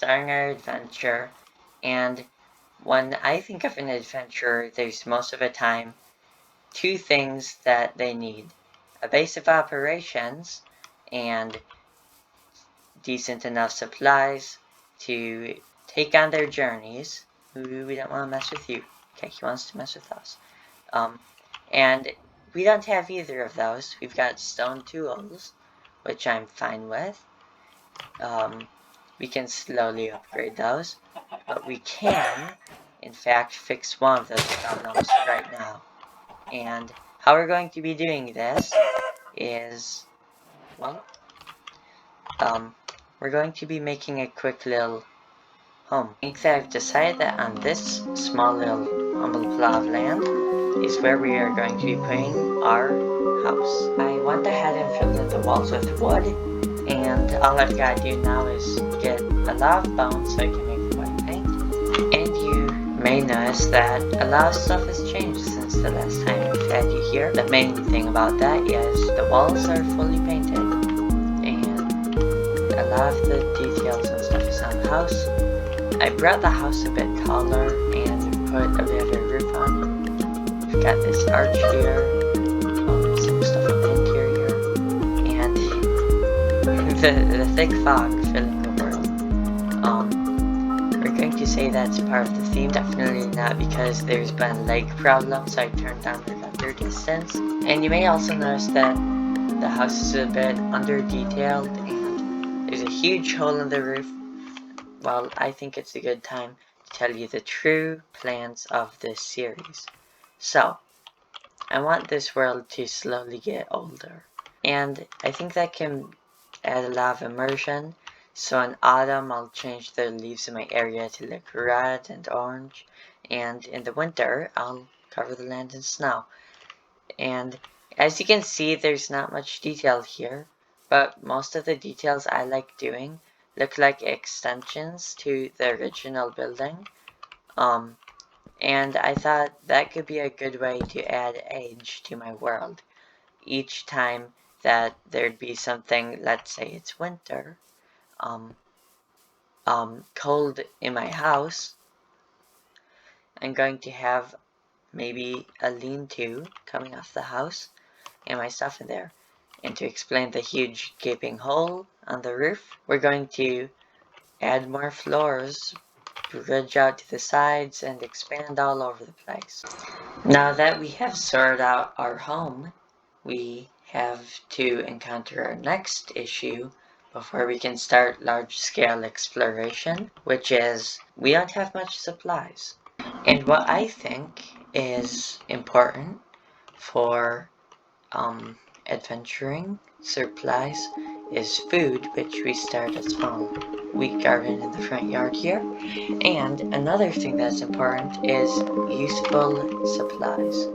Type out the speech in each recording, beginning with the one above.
starting our adventure, and when I think of an adventurer, there's most of the time two things that they need: a base of operations and decent enough supplies to take on their journeys. Ooh, we don't want to mess with you. Okay, he wants to mess with us. And we don't have either of those. We've got stone tools, which I'm fine with. We can slowly upgrade those, but we can, in fact, fix one of those problems right now. And how we're going to be doing this is, well, we're going to be making a quick little home. I think that I've decided that on this small little humble plot of land is where we are going to be putting our house. I went ahead and filled in the walls with wood, and all I've got to do now is get a lot of bones so I can make the white paint. And you may notice that a lot of stuff has changed since the last time we've had you here. The main thing about that is the walls are fully painted, and a lot of the details and stuff is on the house. I brought the house a bit taller and put a bit of a roof on it. We've got this arch here, some stuff on the interior, and the thick fog filling the world. We're going to say that's part of the theme. Definitely not, because there's been lag problems, so I turned down the render distance. And you may also notice that the house is a bit under detailed, and there's a huge hole in the roof. Well, I think it's a good time to tell you the true plans of this series. So, I want this world to slowly get older, and I think that can add a lot of immersion. So in autumn, I'll change the leaves in my area to look red and orange, and in the winter, I'll cover the land in snow. And as you can see, there's not much detail here, but most of the details I like doing look like extensions to the original building. And I thought that could be a good way to add age to my world. Each time that there'd be something, let's say it's winter, cold in my house, I'm going to have maybe a lean-to coming off the house and my stuff in there. And to explain the huge gaping hole on the roof, we're going to add more floors, bridge out to the sides, and expand all over the place. Now that we have sorted out our home, we have to encounter our next issue before we can start large-scale exploration, which is we don't have much supplies. And what I think is important for adventuring supplies is food, which we start a small wheat garden in the front yard here. And another thing that's important is useful supplies,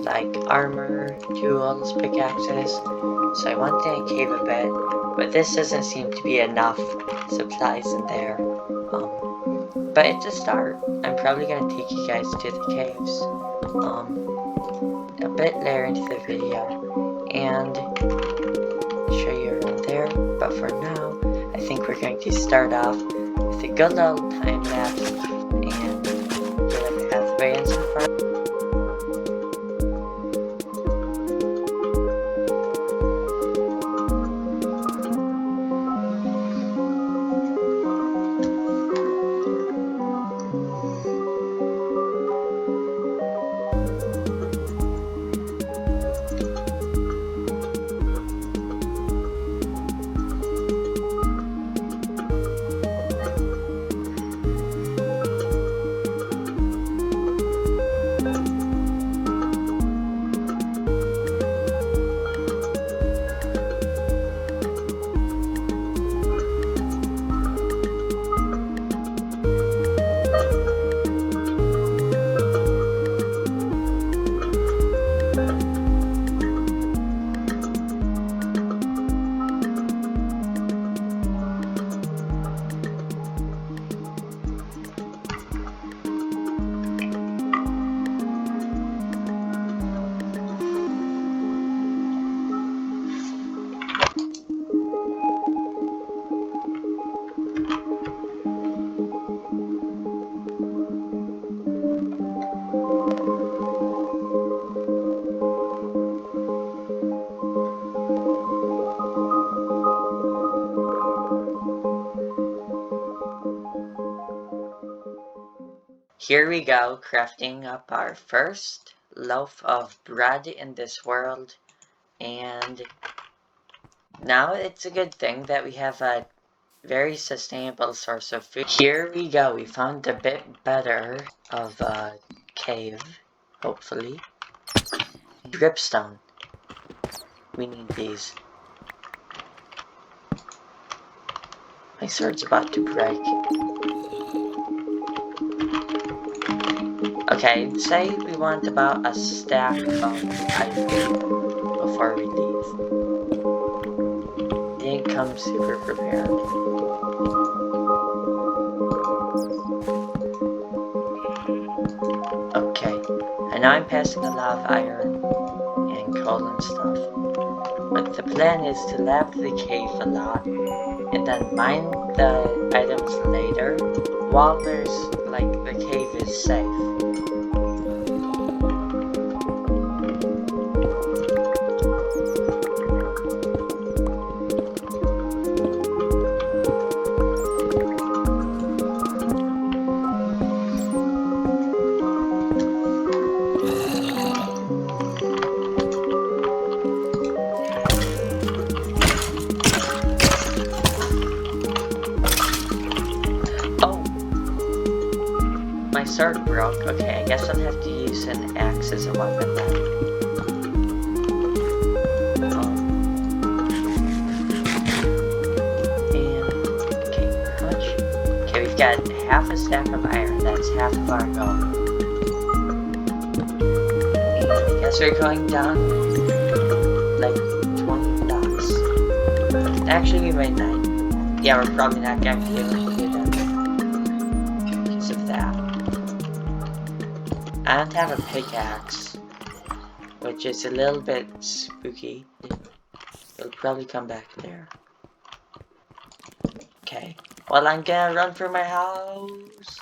like armor, tools, pickaxes. So I went in a cave a bit, but this doesn't seem to be enough supplies in there. But it's a start. I'm probably going to take you guys to the caves a bit later into the video and show you around there. But for now, I think we're going to start off with a good old time lapse and get a pathway and some fun. Here we go, crafting up our first loaf of bread in this world. And now it's a good thing that we have a very sustainable source of food. Here we go, we found a bit better of a cave, hopefully. Dripstone. We need these. My sword's about to break. Okay, say we want about a stack of iron before we leave. Didn't come super prepared. Okay, and now I'm passing a lot of iron and coal and stuff. But the plan is to lap the cave a lot and then mine the items later while there's like the cave is safe. My sword broke. Okay, I guess I'll have to use an axe as a weapon then. Okay, how much? Okay, we've got half a stack of iron. That's half of our gold. And I guess we're going down like 20 blocks. Actually, we might not. Yeah, we're probably not going to be able to do that because of that. I don't have a pickaxe, which is a little bit spooky. It'll probably come back there. Okay, well, I'm gonna run for my house.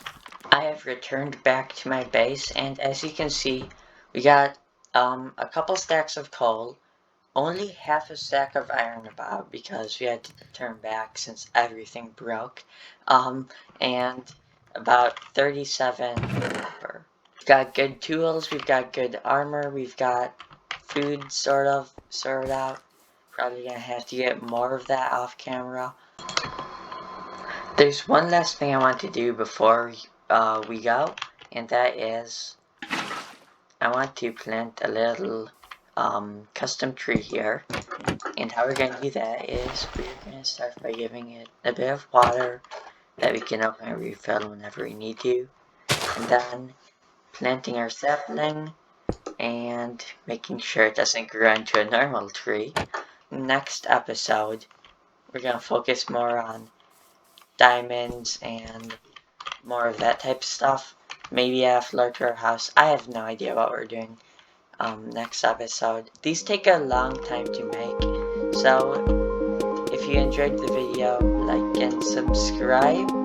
I have returned back to my base, and as you can see, we got a couple stacks of coal, only half a stack of iron about because we had to turn back since everything broke, and about 37 copper. We've got good tools, we've got good armor, we've got food sorted out. Probably gonna have to get more of that off camera. There's one last thing I want to do before we go, and that is I want to plant a little custom tree here. And how we're gonna do that is we're gonna start by giving it a bit of water that we can open and refill whenever we need to, and then planting our sapling and making sure it doesn't grow into a normal tree. Next episode, we're gonna focus more on diamonds and more of that type of stuff. Maybe a floor to our house. I have no idea what we're doing next episode. These take a long time to make, so if you enjoyed the video, like and subscribe.